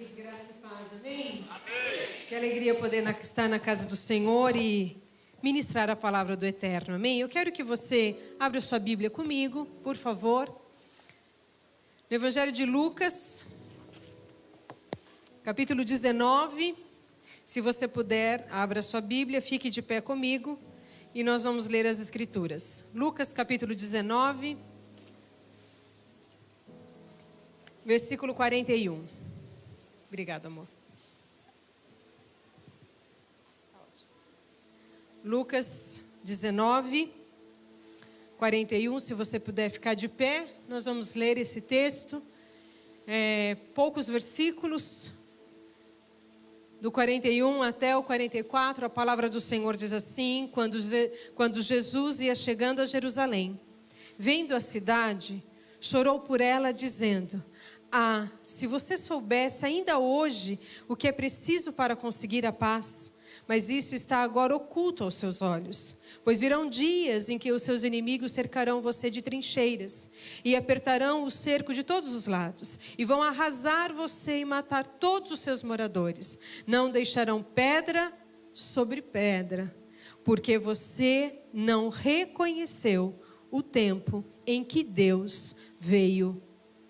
queridos, graça e paz, amém? Amém. Que alegria poder estar na casa do Senhor e ministrar a palavra do Eterno, amém? Eu quero que você abra sua Bíblia comigo, por favor. No Evangelho de Lucas, capítulo 19. Se você puder, abra sua Bíblia, fique de pé comigo e nós vamos ler as Escrituras. Lucas, capítulo 19, versículo 41. Obrigada, amor. Lucas 19, 41. Se você puder ficar de pé, nós vamos ler esse texto. Poucos versículos, do 41 até o 44, a palavra do Senhor diz assim: quando Jesus ia chegando a Jerusalém, vendo a cidade, chorou por ela, dizendo: ah, se você soubesse ainda hoje o que é preciso para conseguir a paz, mas isso está agora oculto aos seus olhos. Pois virão dias em que os seus inimigos cercarão você de trincheiras e apertarão o cerco de todos os lados e vão arrasar você e matar todos os seus moradores. Não deixarão pedra sobre pedra, porque você não reconheceu o tempo em que Deus veio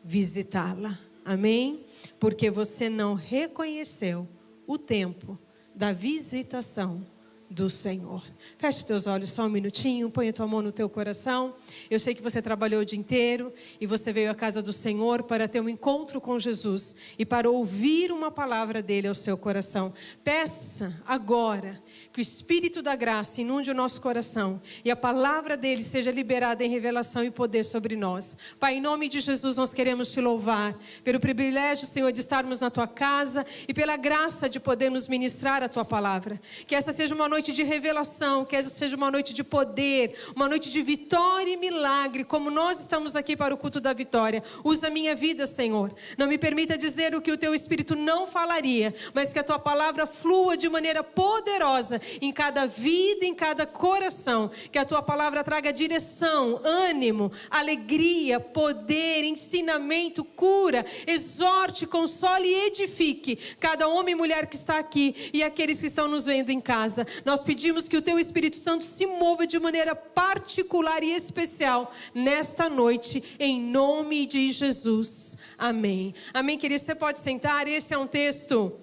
visitá-la. Amém? Porque você não reconheceu o tempo da visitação do Senhor. Feche teus olhos só um minutinho, põe a tua mão no teu coração. Eu sei que você trabalhou o dia inteiro e você veio à casa do Senhor para ter um encontro com Jesus e para ouvir uma palavra dele ao seu coração. Peça agora que o Espírito da graça inunde o nosso coração e a palavra dele seja liberada em revelação e poder sobre nós. Pai, em nome de Jesus nós queremos te louvar pelo privilégio, Senhor, de estarmos na tua casa e pela graça de podermos ministrar a tua palavra. Que essa seja uma noite de revelação, que essa seja uma noite de poder, uma noite de vitória e milagre, como nós estamos aqui para o culto da vitória. Usa a minha vida, Senhor. Não me permita dizer o que o teu Espírito não falaria, mas que a tua palavra flua de maneira poderosa em cada vida, em cada coração. Que a tua palavra traga direção, ânimo, alegria, poder, ensinamento, cura, exorte, console e edifique cada homem e mulher que está aqui e aqueles que estão nos vendo em casa. Nós pedimos que o teu Espírito Santo se mova de maneira particular e especial nesta noite, em nome de Jesus. Amém. Amém, querido? Você pode sentar. Esse é um texto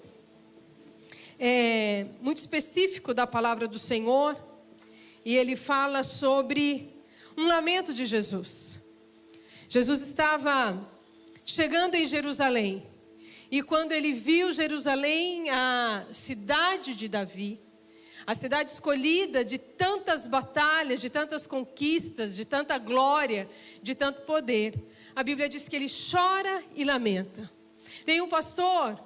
muito específico da palavra do Senhor. E ele fala sobre um lamento de Jesus. Jesus estava chegando em Jerusalém. E quando ele viu Jerusalém, a cidade de Davi, a cidade escolhida de tantas batalhas, de tantas conquistas, de tanta glória, de tanto poder, a Bíblia diz que ele chora e lamenta. Tem um pastor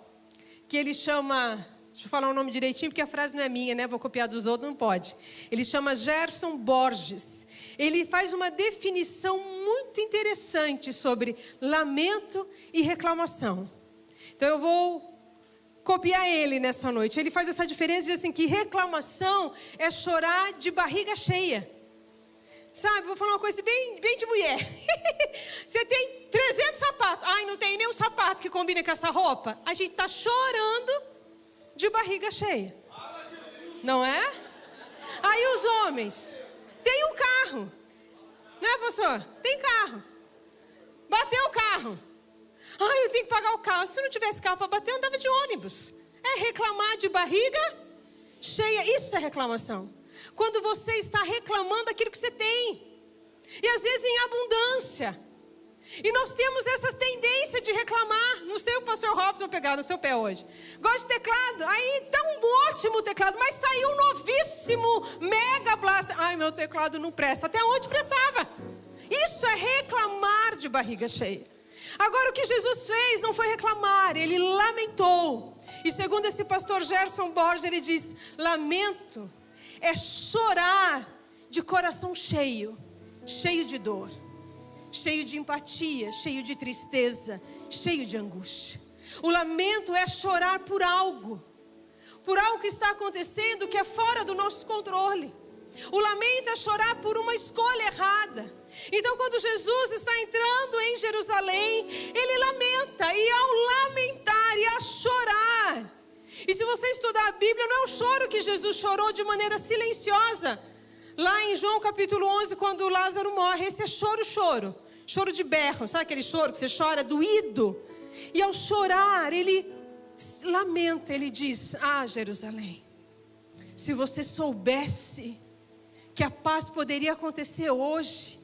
que ele chama, deixa eu falar o nome direitinho porque a frase não é minha, né? Vou copiar dos outros, não pode. Ele chama Gerson Borges. Ele faz uma definição muito interessante sobre lamento e reclamação. Então eu vou copiar ele nessa noite. Ele faz essa diferença, diz assim, que reclamação é chorar de barriga cheia. Sabe, vou falar uma coisa bem de mulher. Você tem 300 sapatos. Ai, não tem nenhum sapato que combine com essa roupa. A gente está chorando de barriga cheia. Não é? Aí os homens, tem um carro. Né, pastor? Tem carro. Bateu o carro. Ai, eu tenho que pagar o carro. Se não tivesse carro para bater, eu andava de ônibus. É reclamar de barriga cheia. Isso é reclamação. Quando você está reclamando daquilo que você tem. E às vezes em abundância. E nós temos essa tendência de reclamar. Não sei o pastor Robson vai pegar no seu pé hoje. Gosto de teclado. Aí tá um ótimo teclado, mas saiu um novíssimo Mega Blaster. Ai, meu teclado não presta. Até onde prestava? Isso é reclamar de barriga cheia. Agora o que Jesus fez não foi reclamar, ele lamentou. E segundo esse pastor Gerson Borges, ele diz: lamento é chorar de coração cheio, cheio de dor, cheio de empatia, cheio de tristeza, cheio de angústia. O lamento é chorar por algo que está acontecendo que é fora do nosso controle. O lamento é chorar por uma escolha errada. Então quando Jesus está entrando em Jerusalém, ele lamenta, e ao lamentar e a chorar, o choro que Jesus chorou de maneira silenciosa. Lá em João capítulo 11, quando Lázaro morre, esse é choro. Choro de berro, sabe aquele choro que você chora doído? E ao chorar, ele lamenta, ele diz: ah, Jerusalém, se você soubesse que a paz poderia acontecer hoje,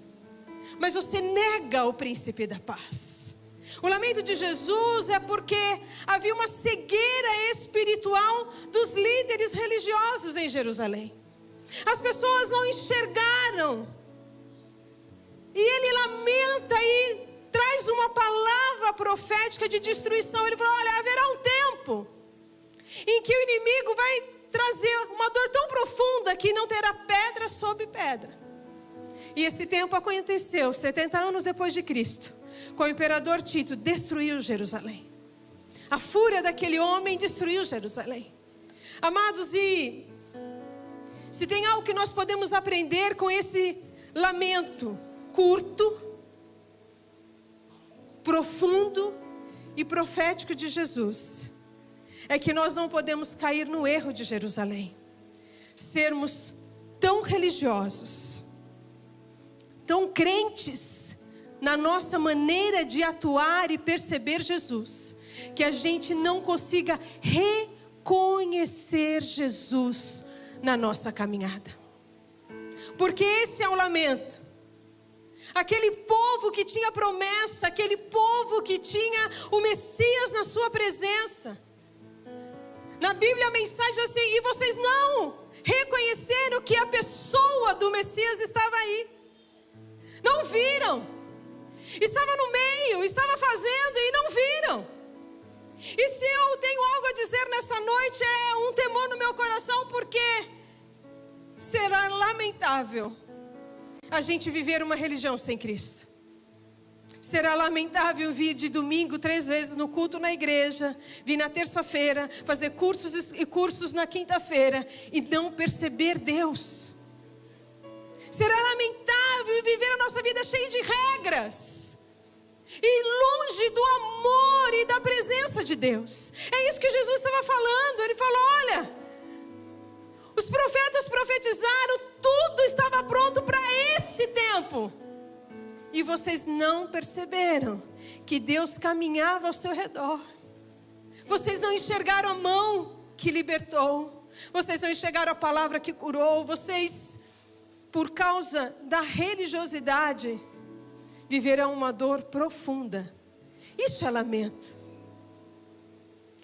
mas você nega o príncipe da paz. O lamento de Jesus é porque havia uma cegueira espiritual dos líderes religiosos em Jerusalém. As pessoas não enxergaram. E ele lamenta e traz uma palavra profética de destruição. Ele falou: olha, haverá um tempo em que o inimigo vai trazer uma dor tão profunda que não terá pedra sobre pedra. E esse tempo aconteceu 70 anos depois de Cristo, com o imperador Tito, destruiu Jerusalém. A fúria daquele homem destruiu Jerusalém. Amados, e se tem algo que nós podemos aprender com esse lamento curto, profundo e profético de Jesus, é que nós não podemos cair no erro de Jerusalém, sermos tão religiosos, tão crentes na nossa maneira de atuar e perceber Jesus, que a gente não consiga reconhecer Jesus na nossa caminhada. Porque esse é o lamento. Aquele povo que tinha promessa, aquele povo que tinha o Messias na sua presença. Na Bíblia a mensagem é assim: e vocês não reconheceram que a pessoa do Messias estava aí. Não viram. Estava no meio, estava fazendo e não viram. E se eu tenho algo a dizer nessa noite, é um temor no meu coração, porque será lamentável a gente viver uma religião sem Cristo. Será lamentável vir de domingo 3 vezes no culto na igreja, vir na terça-feira, fazer cursos e cursos na quinta-feira e não perceber Deus. Será lamentável viver a nossa vida cheia de regras e longe do amor e da presença de Deus. É isso que Jesus estava falando. Ele falou: olha, os profetas profetizaram, tudo estava pronto para esse tempo. E vocês não perceberam que Deus caminhava ao seu redor. Vocês não enxergaram a mão que libertou. Vocês não enxergaram a palavra que curou. Vocês, por causa da religiosidade, viverão uma dor profunda. Isso é lamento.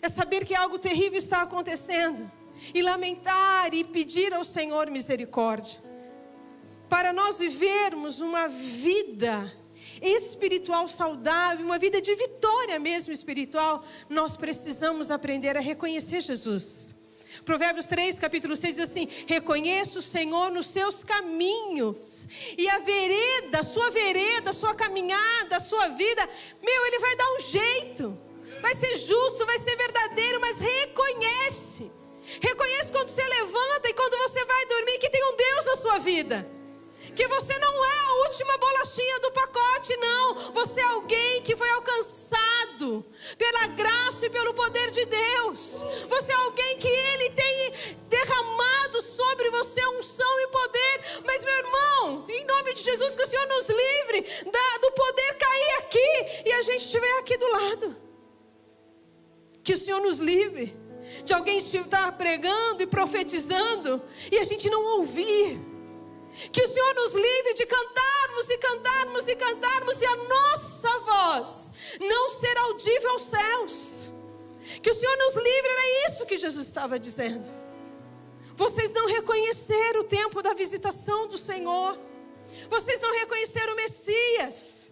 É saber que algo terrível está acontecendo e lamentar e pedir ao Senhor misericórdia. Para nós vivermos uma vida espiritual saudável, uma vida de vitória mesmo espiritual, nós precisamos aprender a reconhecer Jesus. Provérbios 3, capítulo 6 diz assim: reconheça o Senhor nos seus caminhos, e a vereda, sua caminhada, a sua vida, Ele vai dar um jeito, vai ser justo, vai ser verdadeiro, mas reconhece quando você levanta e quando você vai dormir, que tem um Deus na sua vida, que você não é a última bolachinha do pacote, não. Você é alguém que foi alcançado pela graça e pelo poder de Deus. Você é alguém que Ele tem derramado sobre você unção e poder. Mas, meu irmão, em nome de Jesus, que o Senhor nos livre do poder cair aqui e a gente estiver aqui do lado. Que o Senhor nos livre de alguém estar pregando e profetizando e a gente não ouvir. Que o Senhor nos livre de cantarmos e cantarmos e cantarmos e a nossa voz não ser audível aos céus. Que o Senhor nos livre, era isso que Jesus estava dizendo. Vocês não reconheceram o tempo da visitação do Senhor. Vocês não reconheceram o Messias.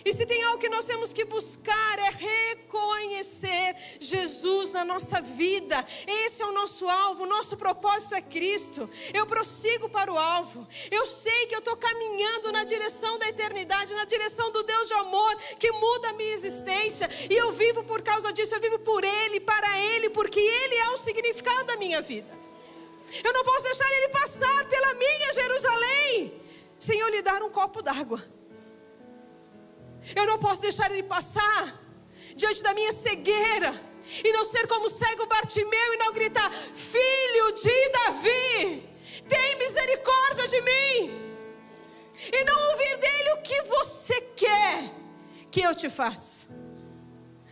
E se tem algo que nós temos que buscar, é reconhecer Jesus na nossa vida. Esse é o nosso alvo, o nosso propósito é Cristo. Eu prossigo para o alvo. Eu sei que eu estou caminhando na direção da eternidade, na direção do Deus de amor, que muda a minha existência. E eu vivo por causa disso, eu vivo por Ele, para Ele, porque Ele é o significado da minha vida. Eu não posso deixar Ele passar pela minha Jerusalém sem eu lhe dar um copo d'água. Eu não posso deixar Ele passar diante da minha cegueira E não ser como o cego Bartimeu e não gritar: filho de Davi, tem misericórdia de mim. E não ouvir dele: o que você quer que eu te faça?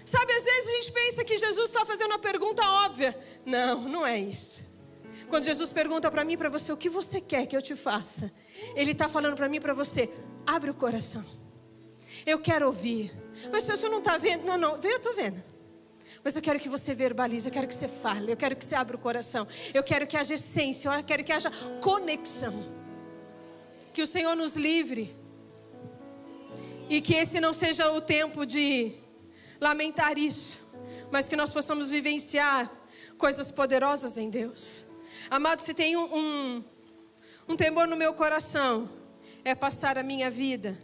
Sabe, às vezes a gente pensa que Jesus está fazendo uma pergunta óbvia. Não, não é isso. Quando Jesus pergunta para mim e para você: o que você quer que eu te faça? Ele está falando para mim e para você: abre o coração. Eu quero ouvir. Mas se você não está vendo, não, eu estou vendo. Mas eu quero que você verbalize, eu quero que você fale, eu quero que você abra o coração. Eu quero que haja essência, eu quero que haja conexão. Que o Senhor nos livre. E que esse não seja o tempo de lamentar isso, mas que nós possamos vivenciar coisas poderosas em Deus. Amado, se tem um temor no meu coração, é passar a minha vida,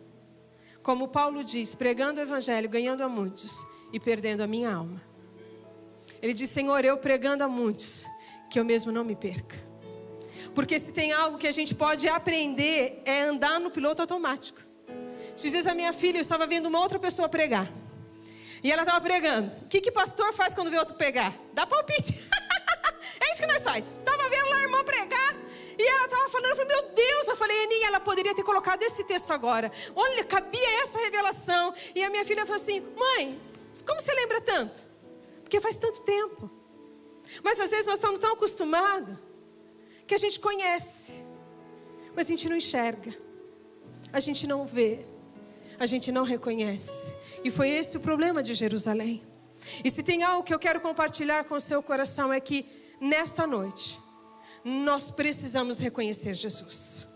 como Paulo diz, pregando o evangelho, ganhando a muitos e perdendo a minha alma. Ele diz: Senhor, eu pregando a muitos, que eu mesmo não me perca. Porque se tem algo que a gente pode aprender, é andar no piloto automático. Esses dias a minha filha, eu estava vendo uma outra pessoa pregar, e ela estava pregando. O que pastor faz quando vê outro pregar? Dá palpite. É isso que nós faz. Estava vendo lá a irmã pregar, e ela estava falando, eu falei: meu Deus, eu falei: Aninha, ela poderia ter colocado esse texto agora. Olha, cabia essa revelação. E a minha filha falou assim: mãe, como você lembra tanto? Porque faz tanto tempo. Mas às vezes nós estamos tão acostumados que a gente conhece, mas a gente não enxerga, a gente não vê, a gente não reconhece. E foi esse o problema de Jerusalém. E se tem algo que eu quero compartilhar com o seu coração, é que nesta noite nós precisamos reconhecer Jesus.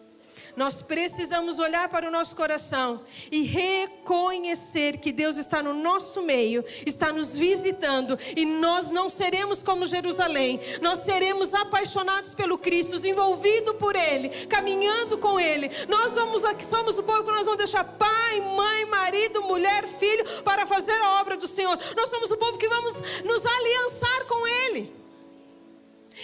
Nós precisamos olhar para o nosso coração e reconhecer que Deus está no nosso meio, está nos visitando, e nós não seremos como Jerusalém. Nós seremos apaixonados pelo Cristo, envolvidos por Ele, caminhando com Ele. Nós somos o povo que nós vamos deixar pai, mãe, marido, mulher, filho, para fazer a obra do Senhor. Nós somos o povo que vamos nos aliançar com Ele.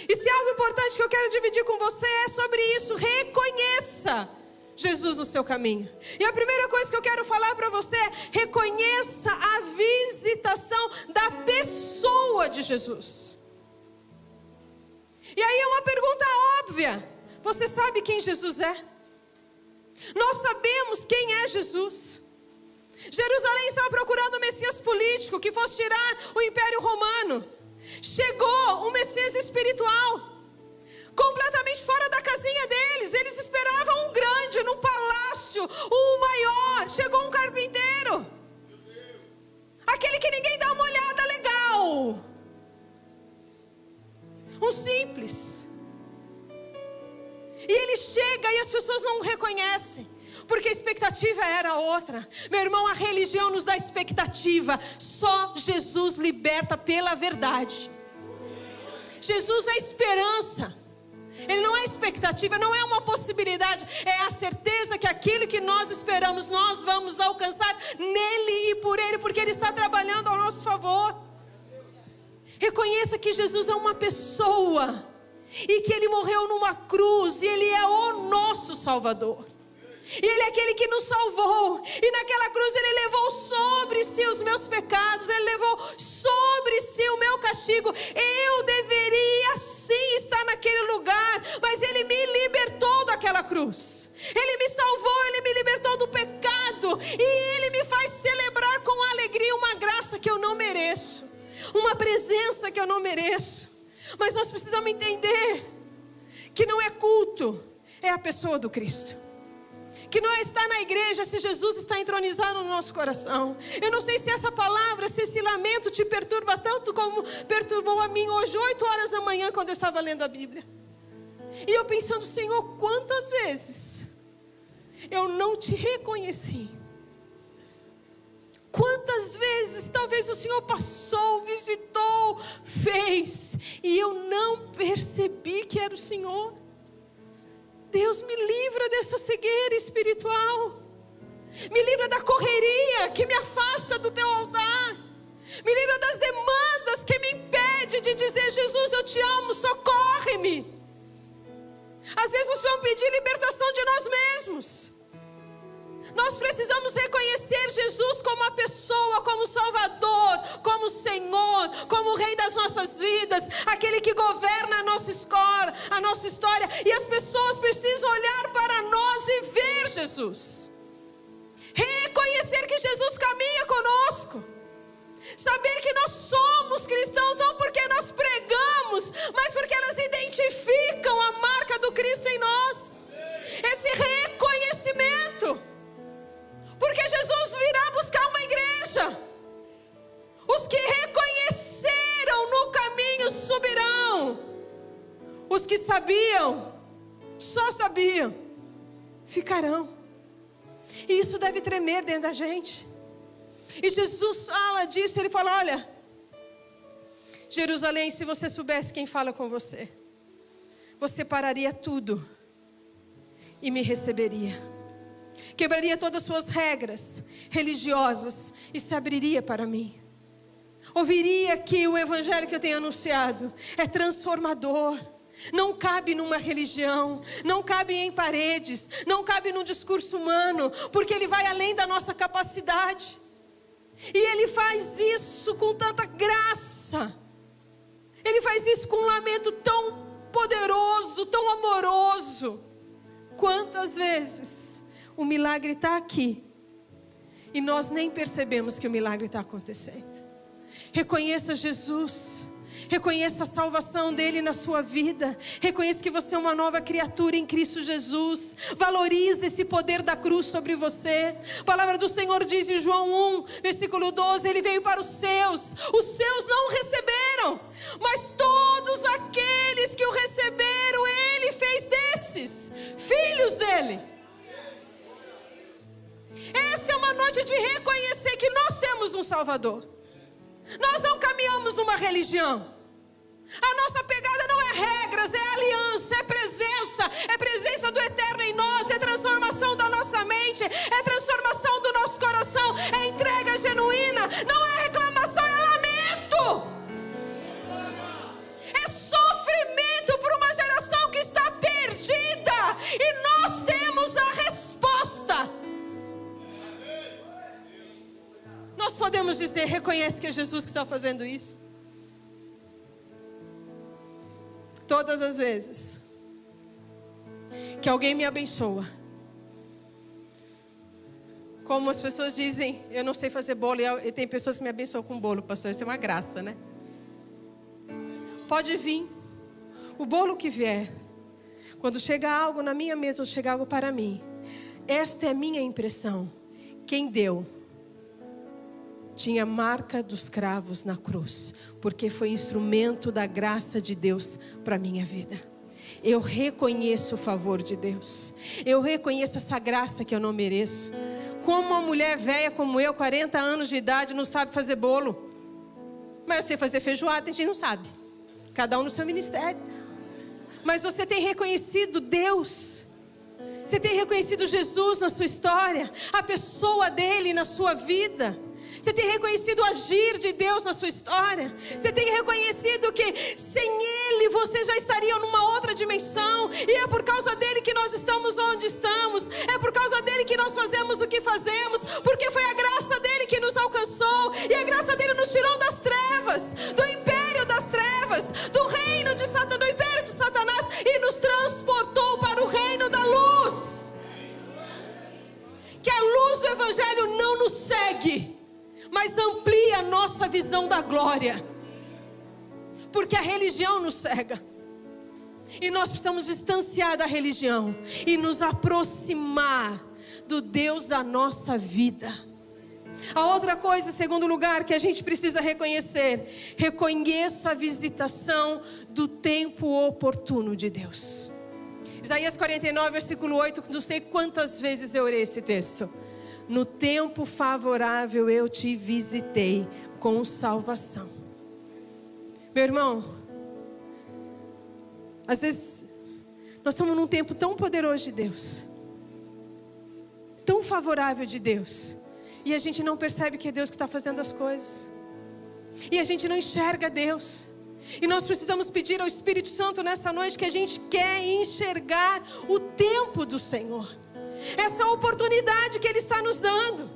E se algo importante que eu quero dividir com você é sobre isso: reconheça Jesus no seu caminho. E a primeira coisa que eu quero falar para você é: reconheça a visitação da pessoa de Jesus. E aí é uma pergunta óbvia: você sabe quem Jesus é? Nós sabemos quem é Jesus. Jerusalém estava procurando um Messias político que fosse tirar o Império Romano. Chegou um Messias espiritual, completamente fora da casinha deles. Eles esperavam um grande, num palácio, um maior. Chegou um carpinteiro, aquele que ninguém dá uma olhada legal, um simples. E ele chega e as pessoas não o reconhecem, porque a expectativa era outra. Meu irmão, a religião nos dá expectativa. Só Jesus liberta pela verdade. Jesus é esperança. Ele não é expectativa, não é uma possibilidade. É a certeza que aquilo que nós esperamos, nós vamos alcançar nele e por ele, porque ele está trabalhando ao nosso favor. Reconheça que Jesus é uma pessoa, e que ele morreu numa cruz, e ele é o nosso Salvador. E ele é aquele que nos salvou. E naquela cruz ele levou sobre si os meus pecados. Ele levou sobre si o meu castigo. Eu deveria sim estar naquele lugar, mas ele me libertou daquela cruz. Ele me salvou, ele me libertou do pecado. E ele me faz celebrar com alegria uma graça que eu não mereço, uma presença que eu não mereço. Mas nós precisamos entender que não é culto, é a pessoa do Cristo. Que não é estar na igreja se Jesus está entronizado no nosso coração. Eu não sei se essa palavra, se esse lamento te perturba tanto como perturbou a mim hoje, 8 horas da manhã, quando eu estava lendo a Bíblia. E eu pensando: Senhor, quantas vezes eu não te reconheci? Quantas vezes talvez o Senhor passou, visitou, fez, e eu não percebi que era o Senhor. Deus, me livra dessa cegueira espiritual. Me livra da correria que me afasta do teu altar. Me livra das demandas que me impede de dizer: Jesus, eu te amo, socorre-me. Às vezes nós vamos pedir libertação de nós mesmos. Nós nós precisamos reconhecer Jesus como a pessoa, como Salvador, como Senhor, como Rei das nossas vidas, aquele que governa a nossa história. E as pessoas precisam olhar para nós e ver Jesus. Reconhecer que Jesus caminha conosco. Saber que nós somos cristãos, não porque nós pregamos, mas porque elas identificam a marca do Cristo em nós. Esse reconhecimento. Porque Jesus virá buscar uma igreja. Os que reconheceram no caminho subirão. Os que sabiam, só sabiam, ficarão. E isso deve tremer dentro da gente. E Jesus fala disso, ele fala: olha, Jerusalém, se você soubesse quem fala com você, você pararia tudo e me receberia. Quebraria todas as suas regras religiosas e se abriria para mim. Ouviria que o evangelho que eu tenho anunciado é transformador. Não cabe numa religião, não cabe em paredes, não cabe num discurso humano, porque ele vai além da nossa capacidade. E ele faz isso com tanta graça. Ele faz isso com um lamento tão poderoso, tão amoroso. Quantas vezes o milagre está aqui e nós nem percebemos que o milagre está acontecendo. Reconheça Jesus. Reconheça a salvação dele na sua vida. Reconheça que você é uma nova criatura em Cristo Jesus. Valorize esse poder da cruz sobre você. A palavra do Senhor diz em João 1, versículo 12: ele veio para os seus não o receberam, mas todos aqueles que o receberam, ele fez desses filhos dele. Essa é uma noite de reconhecer que nós temos um Salvador. Nós não caminhamos numa religião. A nossa pegada não é regras, é aliança, é presença do eterno em nós, é transformação da nossa mente, é transformação do nosso coração, é entrega genuína, não é reclamação, é lamento, é sofrimento por uma geração que está perdida, e nós temos a resposta. Nós podemos dizer: reconhece que é Jesus que está fazendo isso. Todas as vezes que alguém me abençoa, como as pessoas dizem, eu não sei fazer bolo, e tem pessoas que me abençoam com bolo, pastor, isso é uma graça, né? Pode vir, o bolo que vier, quando chegar algo na minha mesa, ou chegar algo para mim, esta é a minha impressão: quem deu tinha marca dos cravos na cruz, porque foi instrumento da graça de Deus para a minha vida. Eu reconheço o favor de Deus, eu reconheço essa graça que eu não mereço. Como uma mulher velha como eu, 40 anos de idade, não sabe fazer bolo, mas eu sei fazer feijoada, a gente não sabe, cada um no seu ministério. Mas você tem reconhecido Deus, você tem reconhecido Jesus na sua história, a pessoa dele na sua vida. Você tem reconhecido o agir de Deus na sua história. Você tem reconhecido que sem Ele você já estaria numa outra dimensão. E é por causa dele que nós estamos onde estamos. É por causa dele que nós fazemos o que fazemos. Porque foi a graça dele que nos alcançou. E a graça dele nos tirou das trevas, do império das trevas, do reino de Satanás, do império de Satanás, e nos transportou para o reino da luz. Que a luz do Evangelho não nos segue, mas amplia a nossa visão da glória. Porque a religião nos cega. E nós precisamos distanciar da religião e nos aproximar do Deus da nossa vida. A outra coisa, em segundo lugar, que a gente precisa reconhecer: reconheça a visitação do tempo oportuno de Deus. Isaías 49, versículo 8, não sei quantas vezes eu orei esse texto. No tempo favorável eu te visitei com salvação. Meu irmão, às vezes nós estamos num tempo tão poderoso de Deus, tão favorável de Deus, e a gente não percebe que é Deus que está fazendo as coisas, e a gente não enxerga Deus. E nós precisamos pedir ao Espírito Santo nessa noite que a gente quer enxergar o tempo do Senhor. essa oportunidade que Ele está nos dando.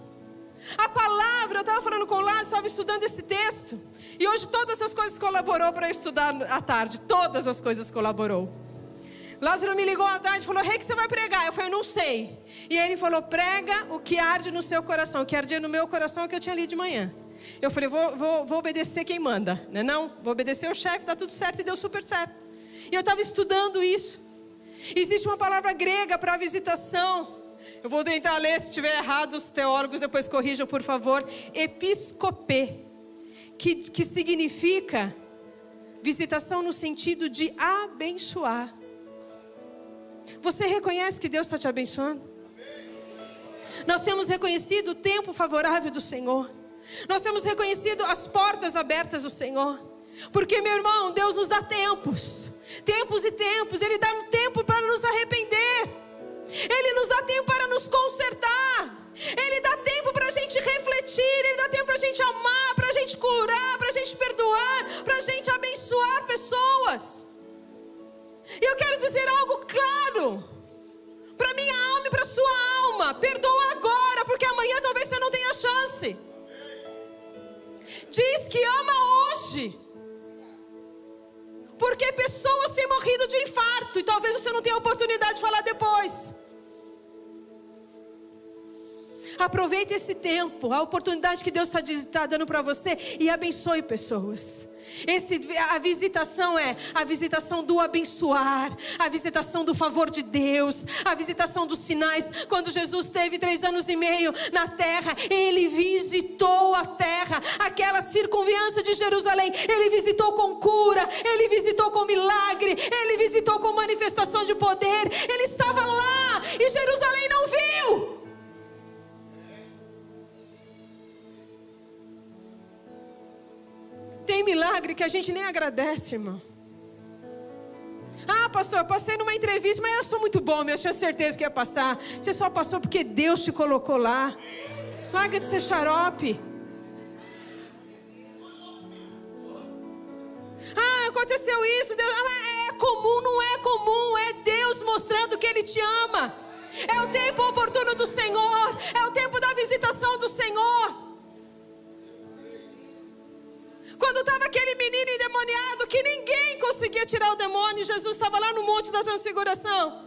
A palavra, eu estava falando com o Lázaro, estava estudando esse texto, e hoje todas as coisas colaborou para eu estudar à tarde, todas as coisas colaborou. Lázaro me ligou à tarde e falou: Rei, que você vai pregar? Eu falei: não sei. E ele falou: prega o que arde no seu coração. O que ardia no meu coração é o que eu tinha lido de manhã. Eu falei: vou obedecer quem manda, né? Não, vou obedecer o chefe, dá tudo certo, e deu super certo. E eu estava estudando isso. Existe uma palavra grega para visitação. Eu vou tentar ler, se estiver errado, os teólogos depois corrijam, por favor. Episcopê, que significa visitação no sentido de abençoar. Você reconhece que Deus está te abençoando? Nós temos reconhecido o tempo favorável do Senhor. Nós temos reconhecido as portas abertas do Senhor. Porque, meu irmão, Deus nos dá tempos. Tempos e tempos. Ele dá tempo para nos arrepender. Ele nos dá tempo para nos consertar. Ele dá tempo para a gente refletir. Ele dá tempo para a gente amar, para a gente curar, para a gente perdoar, para a gente abençoar pessoas. E eu quero dizer algo claro para minha alma e para a sua alma: perdoa agora, porque amanhã talvez você não tenha chance. Diz que ama hoje, porque pessoas têm morrido de infarto e talvez você não tenha oportunidade de falar depois. Aproveite esse tempo, a oportunidade que Deus está dando para você, e abençoe pessoas. A visitação é a visitação do abençoar, a visitação do favor de Deus, a visitação dos sinais. Quando Jesus teve 3 anos e meio na terra, Ele visitou a terra, aquela circunviança de Jerusalém. Ele visitou com cura, Ele visitou com milagre, Ele visitou com manifestação de poder. Ele estava lá e Jerusalém não viu. Tem milagre que a gente nem agradece, irmão. Ah, pastor, eu passei numa entrevista, mas eu sou muito bom, eu tinha certeza que ia passar. Você só passou porque Deus te colocou lá. Larga de ser xarope. Ah, aconteceu isso, Deus. É comum, não é comum. É Deus mostrando que Ele te ama. É o tempo oportuno do Senhor. É o tempo da visitação do Senhor. Quando estava aquele menino endemoniado que ninguém conseguia tirar o demônio, Jesus estava lá no Monte da Transfiguração.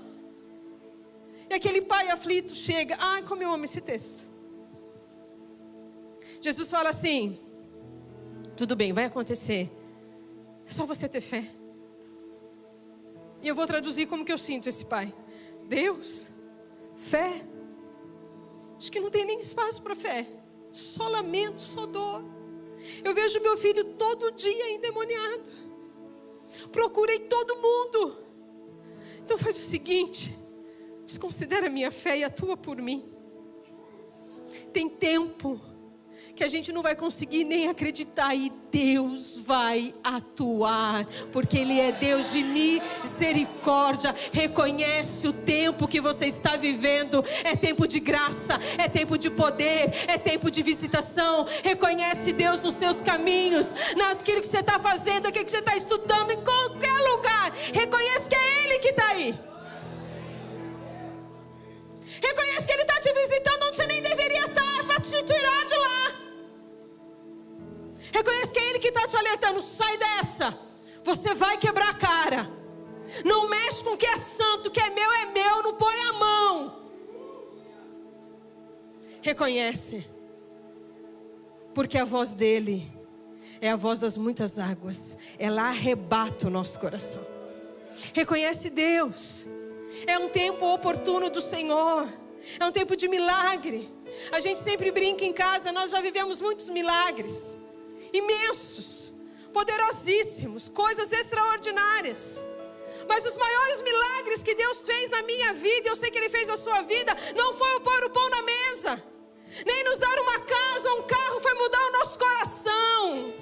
E aquele pai aflito chega. Ai, como eu amo esse texto. Jesus fala assim: tudo bem, vai acontecer. É só você ter fé. E eu vou traduzir como que eu sinto esse pai. Deus, fé. Acho que não tem nem espaço para fé. Só lamento, só dor. Eu vejo meu filho todo dia endemoniado. Procurei todo mundo. Então faz o seguinte: desconsidera a minha fé e atua por mim. Tem tempo que a gente não vai conseguir nem acreditar, e Deus vai atuar, porque Ele é Deus de misericórdia. Reconhece o tempo que você está vivendo. É tempo de graça, é tempo de poder, é tempo de visitação. Reconhece Deus nos seus caminhos, naquilo que você está fazendo, aquilo que você está estudando, em qualquer lugar. Reconhece que é Ele que está aí. Reconhece que Ele está te visitando onde você nem deveria estar, para te tirar de lá. Reconhece que é Ele que está te alertando: sai dessa, você vai quebrar a cara. Não mexe com o que é santo, o que é meu, não põe a mão. Reconhece, porque a voz dEle é a voz das muitas águas. Ela arrebata o nosso coração. Reconhece Deus. É um tempo oportuno do Senhor. É um tempo de milagre. A gente sempre brinca em casa, nós já vivemos muitos milagres. Imensos, poderosíssimos, coisas extraordinárias. Mas os maiores milagres que Deus fez na minha vida, e eu sei que Ele fez na sua vida, não foi o pôr o pão na mesa, nem nos dar uma casa, um carro. Foi mudar o nosso coração,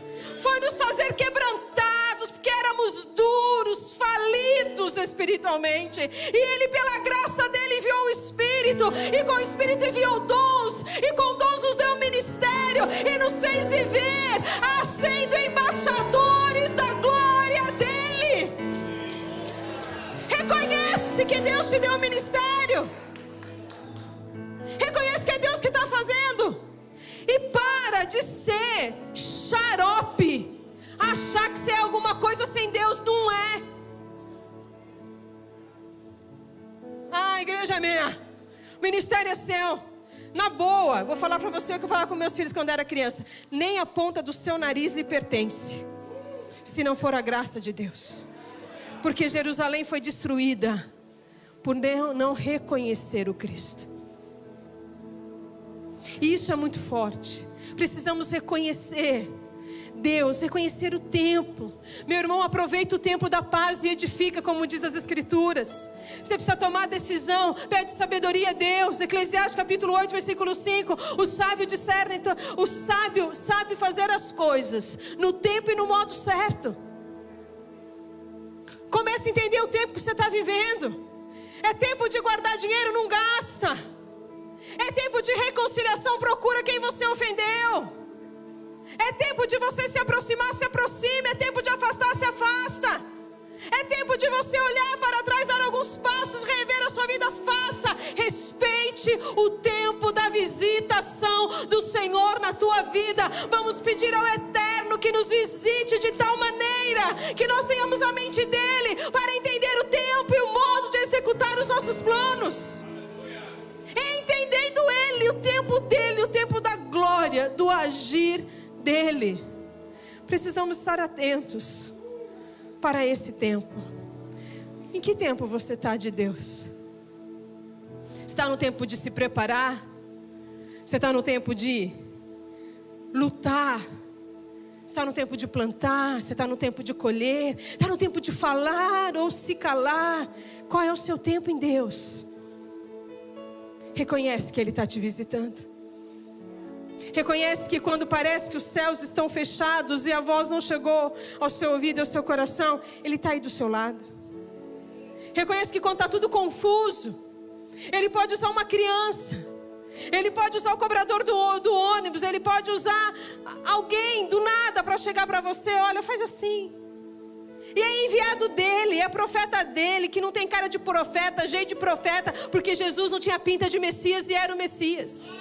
foi nos fazer quebrantados, porque éramos duros, falidos espiritualmente. E Ele, pela graça dEle, enviou o Espírito, e com o Espírito enviou dons, e com dons nos deu um ministério, e nos fez viver sendo embaixadores da glória dEle. Reconhece que Deus te deu um ministério. achar que você é alguma coisa sem Deus. Não é. Ah, igreja é minha. Ministério é seu. Na boa, vou falar para você o que eu falava com meus filhos quando era criança. Nem a ponta do seu nariz lhe pertence, se não for a graça de Deus. Porque Jerusalém foi destruída por não reconhecer o Cristo. E isso é muito forte. Precisamos reconhecer Deus, reconhecer o tempo. Meu irmão, aproveita o tempo da paz e edifica, como diz as Escrituras. Você precisa tomar a decisão, pede sabedoria a Deus. Eclesiastes capítulo 8, versículo 5. O sábio discerne, então, o sábio sabe fazer as coisas no tempo e no modo certo. Comece a entender o tempo que você está vivendo. É tempo de guardar dinheiro, não gasta. É tempo de reconciliação, procura quem você ofendeu. É tempo de você se aproximar, se aproxime. É tempo de afastar, se afasta. É tempo de você olhar para trás, dar alguns passos, rever a sua vida. Faça, respeite o tempo da visitação do Senhor na tua vida. Vamos pedir ao Eterno que nos visite de tal maneira que nós tenhamos a mente dEle para entender o tempo e o modo de executar os nossos planos. Entendendo Ele, o tempo dEle, o tempo da glória, do agir dEle. Precisamos estar atentos para esse tempo. Em que tempo você está de Deus? Está no tempo de se preparar? Você está no tempo de lutar? Está no tempo de plantar? Você está no tempo de colher? Está no tempo de falar ou se calar? Qual é o seu tempo em Deus? Reconhece que Ele está te visitando. Reconhece que quando parece que os céus estão fechados e a voz não chegou ao seu ouvido e ao seu coração, Ele está aí do seu lado. Reconhece que quando está tudo confuso, Ele pode usar uma criança, Ele pode usar o cobrador do ônibus, Ele pode usar alguém do nada para chegar para você. Olha, faz assim. E é enviado dEle, é profeta dEle, que não tem cara de profeta, jeito de profeta, porque Jesus não tinha pinta de Messias e era o Messias.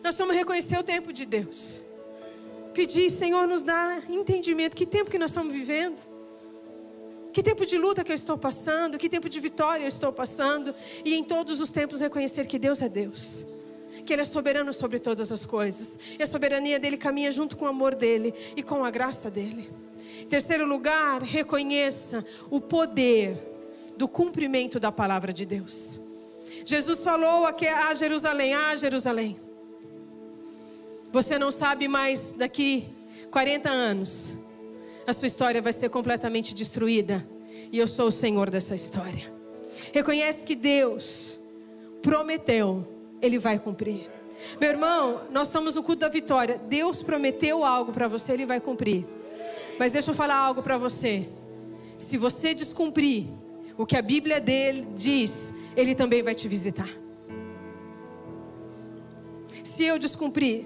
Nós vamos reconhecer o tempo de Deus. Pedir, Senhor, nos dá entendimento. Que tempo que nós estamos vivendo? Que tempo de luta que eu estou passando? Que tempo de vitória eu estou passando? E em todos os tempos reconhecer que Deus é Deus. Que Ele é soberano sobre todas as coisas. E a soberania dEle caminha junto com o amor dEle e com a graça dEle. Em terceiro lugar, reconheça o poder do cumprimento da palavra de Deus. Jesus falou a Jerusalém: ah, Jerusalém, você não sabe, mas daqui 40 anos a sua história vai ser completamente destruída. E eu sou o Senhor dessa história. Reconhece que Deus prometeu, Ele vai cumprir. Meu irmão, nós estamos no culto da vitória. Deus prometeu algo para você, Ele vai cumprir. Mas deixa eu falar algo para você. Se você descumprir o que a Bíblia dele diz, Ele também vai te visitar. Se eu descumprir,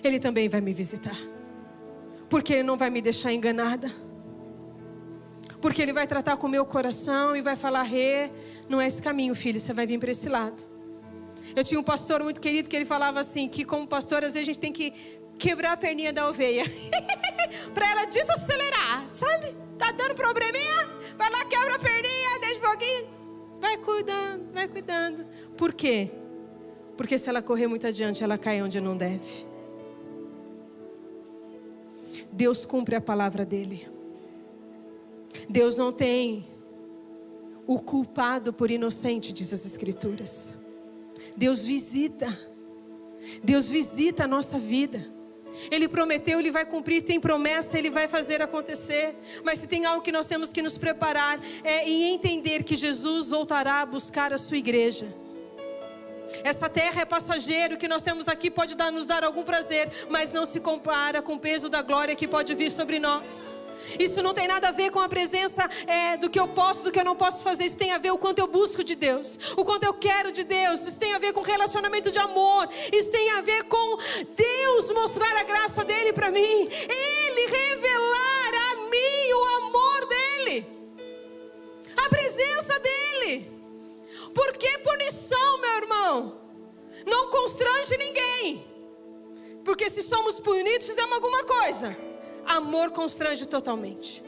Ele também vai me visitar. Porque Ele não vai me deixar enganada. Porque Ele vai tratar com o meu coração e vai falar: não é esse caminho, filho, você vai vir para esse lado. Eu tinha um pastor muito querido que ele falava assim, que como pastor às vezes a gente tem que quebrar a perninha da ovelha para ela desacelerar, sabe? Tá dando probleminha? Vai lá, quebra a perninha, deixa um pouquinho, vai cuidando, vai cuidando. Por quê? Porque se ela correr muito adiante, ela cai onde não deve. Deus cumpre a palavra dEle. Deus não tem o culpado por inocente, diz as Escrituras. Deus visita. Deus visita a nossa vida. Ele prometeu, Ele vai cumprir. Tem promessa, Ele vai fazer acontecer. Mas se tem algo que nós temos que nos preparar, é em entender que Jesus voltará a buscar a sua igreja. Essa terra é passageiro, o que nós temos aqui pode nos dar algum prazer, mas não se compara com o peso da glória que pode vir sobre nós. Isso não tem nada a ver com a presença do que eu posso, do que eu não posso fazer. Isso tem a ver com o quanto eu busco de Deus, o quanto eu quero de Deus. Isso tem a ver com relacionamento de amor. Isso tem a ver com Deus mostrar a graça dEle para mim, Ele revelar a mim o amor dEle, a presença dEle. Porque punição, meu irmão, não constrange ninguém. Porque se somos punidos, fizemos alguma coisa. Amor constrange totalmente.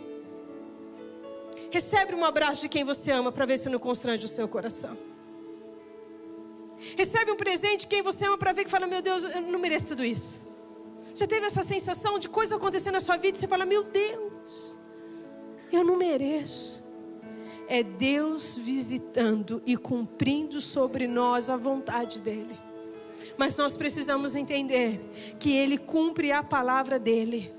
Recebe um abraço de quem você ama para ver se não constrange o seu coração. Recebe um presente de quem você ama para ver que fala: meu Deus, eu não mereço tudo isso. Você teve essa sensação de coisa acontecendo na sua vida e você fala: meu Deus, eu não mereço. É Deus visitando e cumprindo sobre nós a vontade dEle. Mas nós precisamos entender que Ele cumpre a palavra dEle.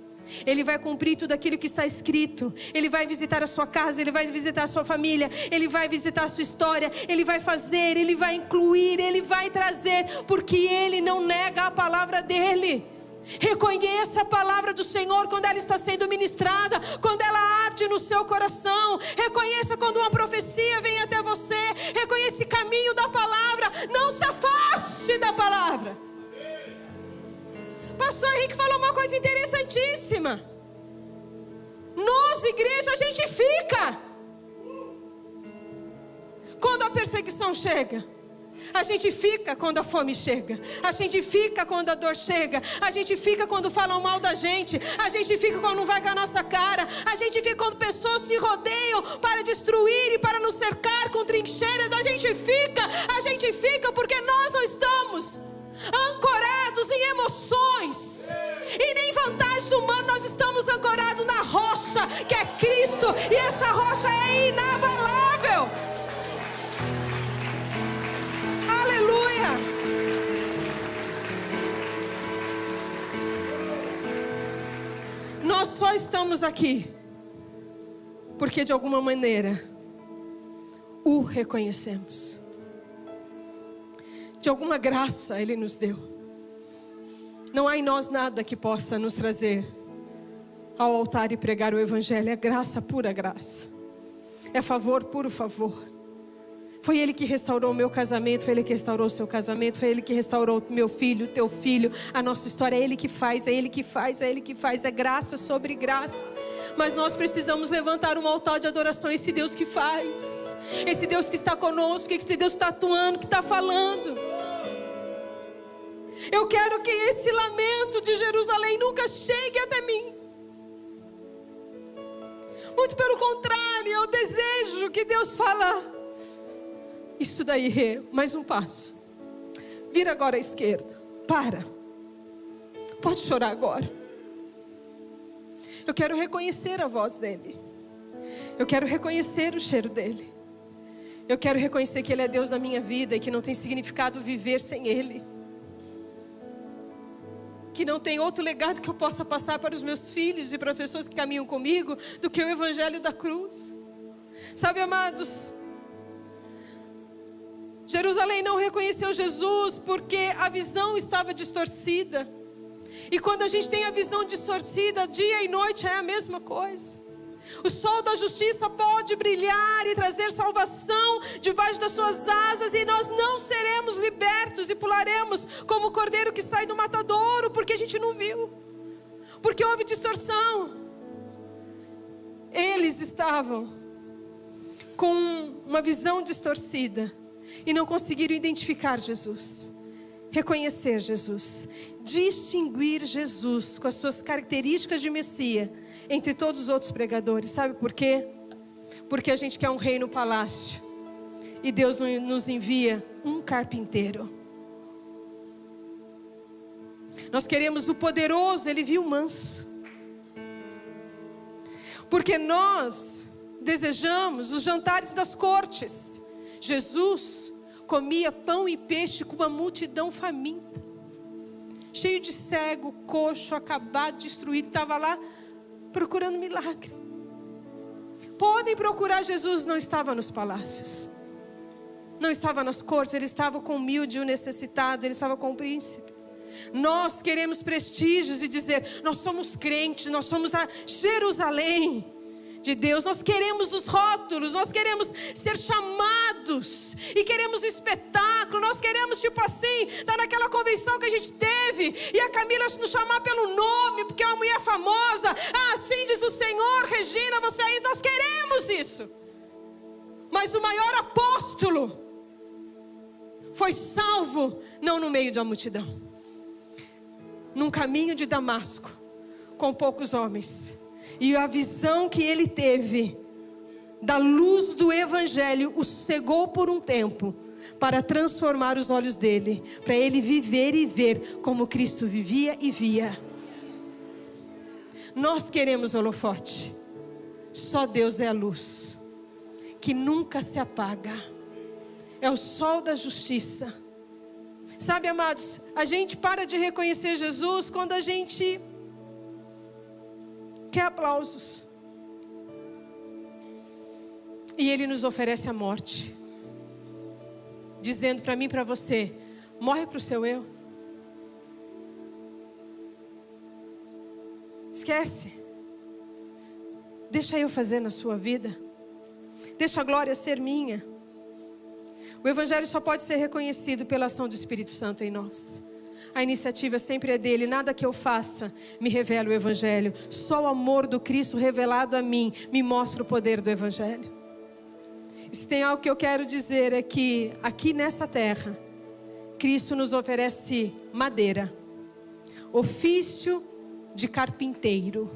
Ele vai cumprir tudo aquilo que está escrito. Ele vai visitar a sua casa, Ele vai visitar a sua família, Ele vai visitar a sua história, Ele vai fazer, Ele vai incluir, Ele vai trazer, porque Ele não nega a palavra dEle. Reconheça a palavra do Senhor quando ela está sendo ministrada, quando ela arde no seu coração. Reconheça quando uma profecia vem até você. Reconheça esse caminho da palavra. Não se afaste da palavra. Pastor Henrique falou uma coisa interessantíssima. Nós, igreja, a gente fica quando a perseguição chega. A gente fica quando a fome chega. A gente fica quando a dor chega. A gente fica quando falam mal da gente. A gente fica quando não vai com a nossa cara. A gente fica quando pessoas se rodeiam para destruir e para nos cercar com trincheiras. A gente fica porque nós não estamos ancorados em emoções e nem vantagens humanas. Nós estamos ancorados na rocha que é Cristo, e essa rocha é inabalável. Aleluia. Nós só estamos aqui porque de alguma maneira o reconhecemos. De alguma graça Ele nos deu. Não há em nós nada que possa nos trazer ao altar e pregar o Evangelho. É graça, pura graça. É favor, puro favor. Foi Ele que restaurou o meu casamento, foi Ele que restaurou o seu casamento, foi Ele que restaurou o meu filho, o teu filho, a nossa história. É Ele que faz, é Ele que faz, é Ele que faz. É graça sobre graça. Mas nós precisamos levantar um altar de adoração a esse Deus que faz, esse Deus que está conosco, esse Deus que está atuando, que está falando. Eu quero que esse lamento de Jerusalém nunca chegue até mim. Muito pelo contrário, eu desejo que Deus fale: isso daí, Rê, mais um passo. Vira agora à esquerda. Para. Pode chorar agora. Eu quero reconhecer a voz dEle. Eu quero reconhecer o cheiro dEle. Eu quero reconhecer que Ele é Deus na minha vida e que não tem significado viver sem Ele. Que não tem outro legado que eu possa passar para os meus filhos e para pessoas que caminham comigo do que o Evangelho da cruz. Sabe, amados, Jerusalém não reconheceu Jesus porque a visão estava distorcida. E quando a gente tem a visão distorcida, dia e noite é a mesma coisa. O sol da justiça pode brilhar e trazer salvação debaixo das suas asas, e nós não seremos libertos e pularemos como o cordeiro que sai do matadouro, porque a gente não viu, porque houve distorção. Eles estavam com uma visão distorcida e não conseguiram identificar Jesus, reconhecer Jesus, distinguir Jesus com as suas características de Messias entre todos os outros pregadores. Sabe por quê? Porque a gente quer um rei no palácio e Deus nos envia um carpinteiro. Nós queremos o poderoso, Ele viu o manso. Porque nós desejamos os jantares das cortes. Jesus comia pão e peixe com uma multidão faminta, cheio de cego, coxo, acabado, destruído, estava lá procurando milagre. Podem procurar Jesus, não estava nos palácios, não estava nas cortes, Ele estava com o humilde e o necessitado, Ele estava com o príncipe. Nós queremos prestígios e dizer: nós somos crentes, nós somos a Jerusalém de Deus. Nós queremos os rótulos, nós queremos ser chamados e queremos espetáculo. Nós queremos, tipo assim, estar naquela convenção que a gente teve e a Camila nos chamar pelo nome, porque é uma mulher famosa. Ah, assim diz o Senhor, Regina, você aí. Nós queremos isso. Mas o maior apóstolo foi salvo não no meio da multidão. num caminho de Damasco, com poucos homens. E a visão que ele teve da luz do Evangelho o cegou por um tempo, para transformar os olhos dele, para ele viver e ver como Cristo vivia e via. Nós queremos holofote. Só Deus é a luz, que nunca se apaga. É o sol da justiça. Sabe, amados, a gente para de reconhecer Jesus quando a gente quer aplausos. E Ele nos oferece a morte, dizendo para mim e para você: morre para o seu eu. Esquece. Deixa eu fazer na sua vida. Deixa a glória ser minha. O Evangelho só pode ser reconhecido pela ação do Espírito Santo em nós. A iniciativa sempre é dele. Nada que eu faça me revela o Evangelho. Só o amor do Cristo revelado a mim me mostra o poder do Evangelho. E se tem algo que eu quero dizer é que aqui nessa terra, Cristo nos oferece madeira, ofício de carpinteiro,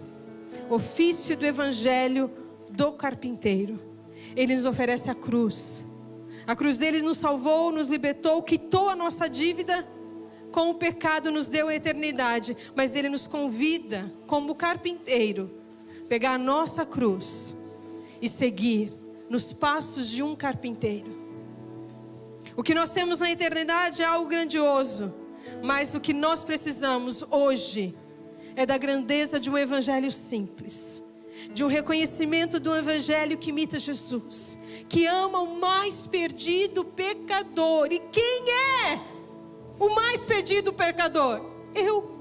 ofício do Evangelho do carpinteiro. Ele nos oferece a cruz. A cruz dele nos salvou, nos libertou, quitou a nossa dívida com o pecado, nos deu a eternidade. Mas ele nos convida, como carpinteiro, pegar a nossa cruz e seguir nos passos de um carpinteiro. O que nós temos na eternidade é algo grandioso, mas o que nós precisamos hoje é da grandeza de um evangelho simples, de um reconhecimento do evangelho que imita Jesus, que ama o mais perdido pecador. E quem é o mais perdido pecador? Eu.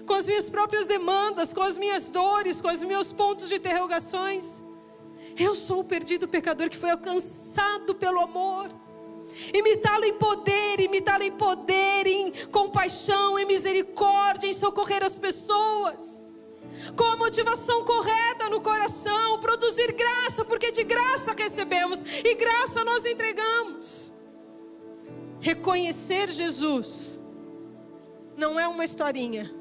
Com as minhas próprias demandas, com as minhas dores, com os meus pontos de interrogações. Eu sou o perdido pecador que foi alcançado pelo amor. Imitá-lo em poder, em compaixão, em misericórdia, em socorrer as pessoas. Com a motivação correta no coração, produzir graça, porque de graça recebemos e graça nós entregamos. Reconhecer Jesus não é uma historinha.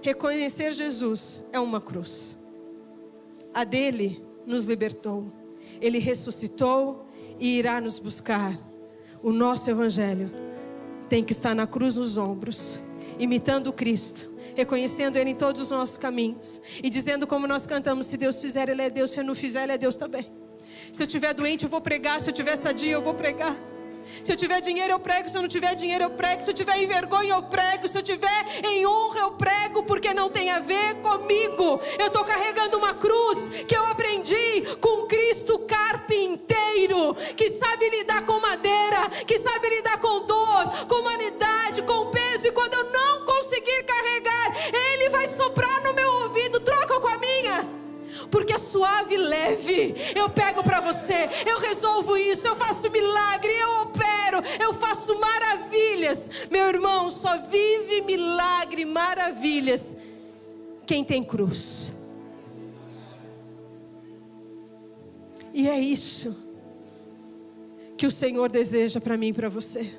Reconhecer Jesus é uma cruz. A dele nos libertou. Ele ressuscitou e irá nos buscar. O nosso evangelho tem que estar na cruz nos ombros, imitando Cristo, reconhecendo Ele em todos os nossos caminhos e dizendo como nós cantamos: se Deus fizer, Ele é Deus, se Ele não fizer, Ele é Deus também. Se eu estiver doente, eu vou pregar. Se eu tiver sadia, eu vou pregar. Se eu tiver dinheiro, eu prego. Se eu não tiver dinheiro, eu prego. Se eu tiver em vergonha, eu prego. Se eu tiver em honra, eu prego, porque não tem a ver comigo. Eu estou carregando uma cruz que eu aprendi com Cristo carpinteiro, que sabe lidar com madeira, que sabe lidar com dor, com humanidade, com peso. E quando eu não conseguir carregar, Ele vai soprar no meu ouvido: troca com a minha. Porque é suave e leve. Eu pego para você, eu resolvo isso, eu faço milagre, eu opero, eu faço maravilhas. Meu irmão, só vive milagre, maravilhas quem tem cruz. E é isso que o Senhor deseja para mim e para você.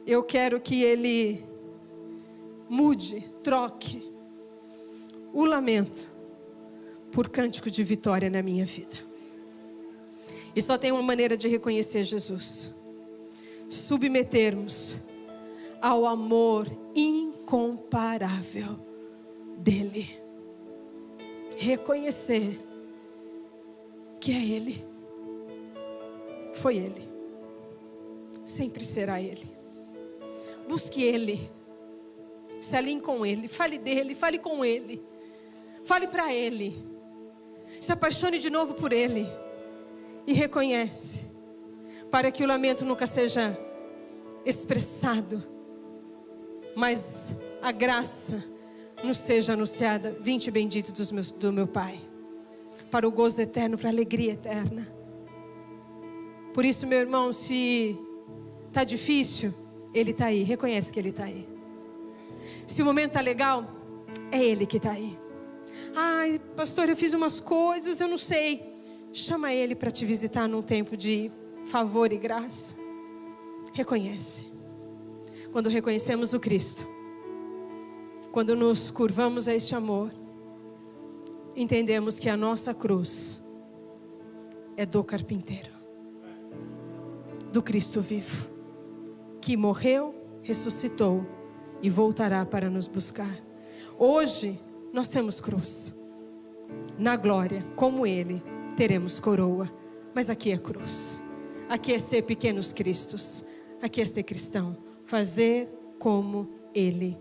Eu quero que Ele mude, troque o lamento por cântico de vitória na minha vida. E só tem uma maneira de reconhecer Jesus: submetermos ao amor incomparável dele. Reconhecer que é Ele, foi Ele, sempre será Ele. Busque Ele, se alinhe com Ele, fale dele, fale com Ele, fale para Ele, se apaixone de novo por Ele e reconhece, para que o lamento nunca seja expressado, mas a graça nos seja anunciada. Vinde bendito do meu Pai, para o gozo eterno, para a alegria eterna. Por isso, meu irmão, se está difícil, Ele está aí, reconhece que Ele está aí. Se o momento está legal, é Ele que está aí. Ai, pastor, eu fiz umas coisas, eu não sei. Chama Ele para te visitar num tempo de favor e graça. reconhece. Quando reconhecemos o Cristo, quando nos curvamos a este amor, entendemos que a nossa cruz é do carpinteiro, do Cristo vivo, que morreu, ressuscitou e voltará para nos buscar. Hoje nós temos cruz. Na glória, como Ele, teremos coroa. Mas aqui é cruz. Aqui é ser pequenos cristos. Aqui é ser cristão. Fazer como Ele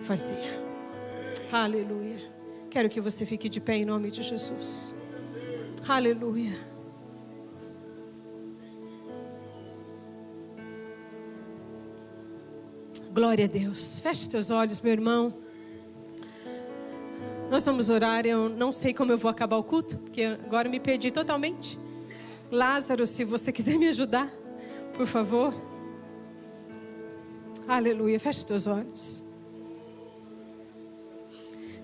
fazia. Aleluia. Quero que você fique de pé em nome de Jesus. Aleluia. Glória a Deus. Feche teus olhos, meu irmão. Nós vamos orar. Eu não sei como eu vou acabar o culto, porque agora me perdi totalmente. Lázaro, se você quiser me ajudar, por favor. Aleluia. Feche teus olhos.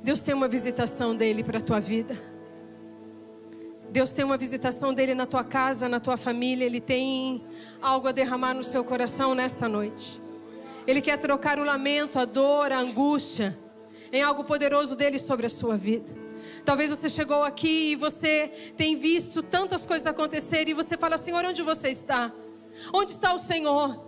Deus tem uma visitação dele para a tua vida. Deus tem uma visitação dele na tua casa, na tua família. Ele tem algo a derramar no seu coração nessa noite. Ele quer trocar o lamento, a dor, a angústia em algo poderoso dele sobre a sua vida. Talvez você chegou aqui e você tem visto tantas coisas acontecerem e você fala: Senhor, onde você está? Onde está o Senhor?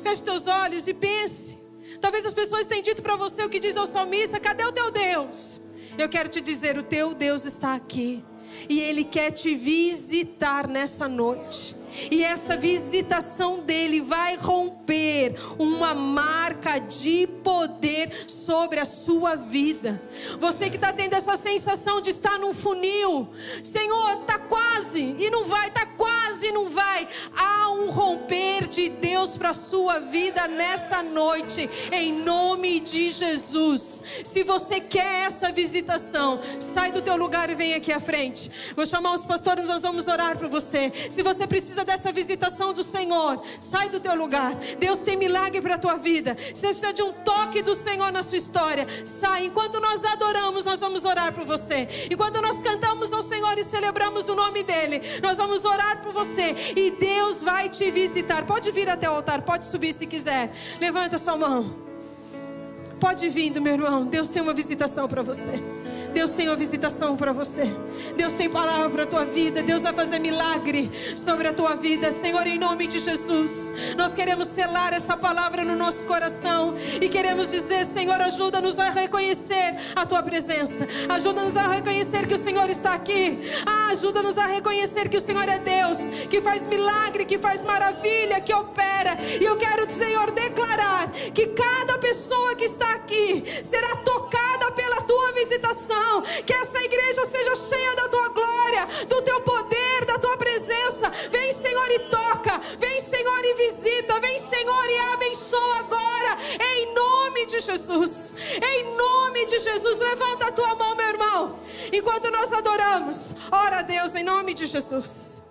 Feche teus olhos e pense. Talvez as pessoas tenham dito para você o que diz o salmista: cadê o teu Deus? Eu quero te dizer, o teu Deus está aqui. E Ele quer te visitar nessa noite. E essa visitação dele vai romper uma marca de poder sobre a sua vida. Você que está tendo essa sensação de estar num funil, Senhor, está quase e não vai, está quase e não vai. Há um romper de Deus para a sua vida nessa noite, em nome de Jesus. Se você quer essa visitação, sai do teu lugar e vem aqui à frente. Vou chamar os pastores, nós vamos orar por você. Se você precisa dessa visitação do Senhor, sai do teu lugar. Deus tem milagre para a tua vida. Se você precisa de um toque do Senhor na sua história, sai. Enquanto nós adoramos, nós vamos orar por você. Enquanto nós cantamos ao Senhor e celebramos o nome dEle, nós vamos orar por você. E Deus vai te visitar. Pode vir até o altar, pode subir se quiser. Levanta a sua mão. Pode vir, meu irmão. Deus tem uma visitação para você. Deus tem uma visitação para você. Deus tem palavra para a tua vida. Deus vai fazer milagre sobre a tua vida. Senhor, em nome de Jesus, nós queremos selar essa palavra no nosso coração e queremos dizer: Senhor, ajuda-nos a reconhecer a tua presença. Ajuda-nos a reconhecer que o Senhor está aqui. Ajuda-nos a reconhecer que o Senhor é Deus, que faz milagre, que faz maravilha, que opera. E eu quero, Senhor, declarar que cada pessoa que está aqui será tocada pela tua visitação. Que essa igreja seja cheia da tua glória, do teu poder, da tua presença. Vem, Senhor, e toca. Vem, Senhor, e visita. Vem, Senhor, e abençoa agora, em nome de Jesus. Em nome de Jesus. Levanta a tua mão, meu irmão, enquanto nós adoramos. Ora a Deus em nome de Jesus.